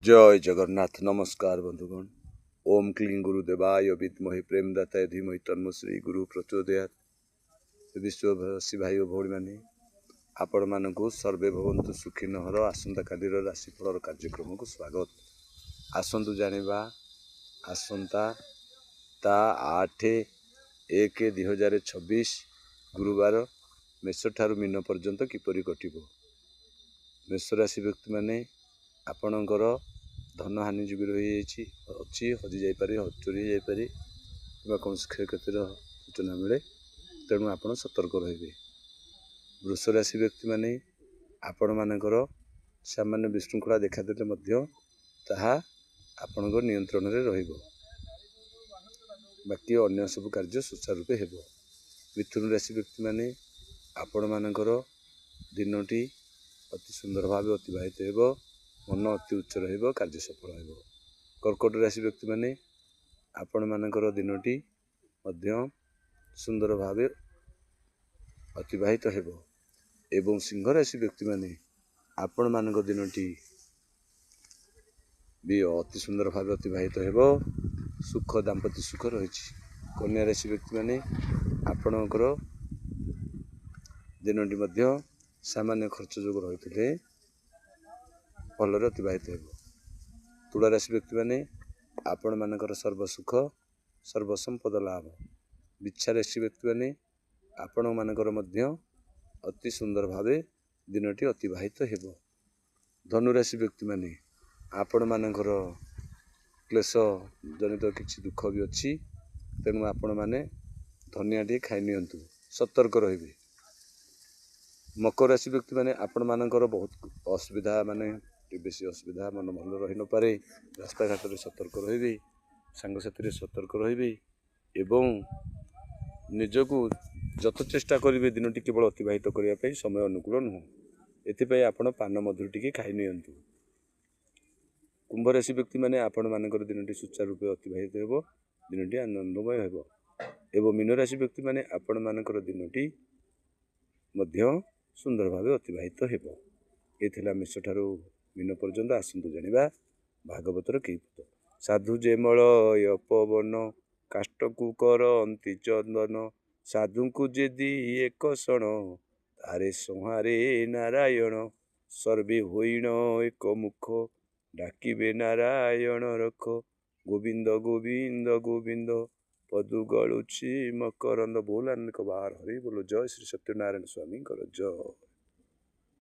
जय जगन्नाथ। नमस्कार बंधुगण। ओम क्लीं गुरुदेवाय विद्महे प्रेमदाताय धीमहि तन्नो श्री गुरु प्रचोदयात्। विश्ववासी भाई और भौणी मैंने आपण मानक सर्वे भवन्तु सुखिन हर आसंता कालीर राशिफल कार्यक्रम को स्वागत। आसतु जानिबा आसंता ता 8/1/2026 गुरुवार मेष ठारू मीन पर्यंत किपरि कटिबो। मेष राशि व्यक्ति माने आपणकर धन हानि जुगी रही अच्छी हजि जापरि चोरी जापरि कि कौन क्षयक्षतिर सूचना मिले, तेणु आप सतर्क रे। वृष राशि व्यक्ति माने आपण मानकर सामान्य विशृंखला देखादेले आपण नियंत्रण में रहिबो, बाकी अन्य सब कार्य सुचारूपे हेबो। मिथुन राशि व्यक्ति माने आपण मानकर दिनटी अति सुंदर भाव अतिबाहित हेबो, मन अति उच्च रहिबो, कार्य सफल हेबो। कर्कट राशि व्यक्ति माने आपण मानकर दिनटी मध्य सुंदर भाव अतिबाहित हेबो। एवं सिंह राशि व्यक्ति माने आपण मानक दिनटी भी अति सुंदर भाव अतिबाहित हेबो, सुख दाम्पत्य सुख रही। कन्या राशि व्यक्ति माने आपणकर दिनटी मध्य सामान्य खर्च जो रही भलरे अतिबाहित हेबो। तुला राशि व्यक्ति माने आपण मानकर सर्वसुख सर्वसंपद लाभ। बिच्छा राशि व्यक्ति माने आपण मानकर मध्य अति सुंदर भावे दिनटी अतिबाहित हेबो। धनुराशि व्यक्ति माने आपण मानकर क्लेश जनित किछि दुख भी अच्छी, तेणु आपण माने धनियाटी खाई नियंतु, सतर्क रहिबे। मकर राशि व्यक्ति माने आपण मानकर बहुत असुविधा माने बेसी असुविधा मन भल रही न पारे, रास्ता घाट में सतर्क रहिबे, सांगसाथी सतर्क रहिबे एवं निजको जत चेष्टा करेंगे दिनटी केवल अतिबाहित करने समय अनुकूल नुह, एथिपाई आपण पान मधुर टी खाई नियंतु। कुंभ राशि व्यक्ति माने आपण मानकर दिनटी सुचारू रूपे अतिबाहित हेबो, दिनटी आनंदमय हेबो। एवं मीन राशि व्यक्ति माने आपण मानकर दिनटी मध्य सुंदर भाव अतिबाहित हेबो। ये मेष ठारू मीन पर्यंत आसतु जानिबा भागवतर की पद। साधु जेमल पवन काष्टकु करंती चंदन, साधु को जेदी एक क्षण तारे संहारे नारायण। सर्वे होइण एक मुख डाकिबे नारायण रख, गोविंद गोविंद गोविंद पदु गलुछि मकरंद। बोल अनेक बार हरि बोलो। जय श्री सत्यनारायण स्वामी जय।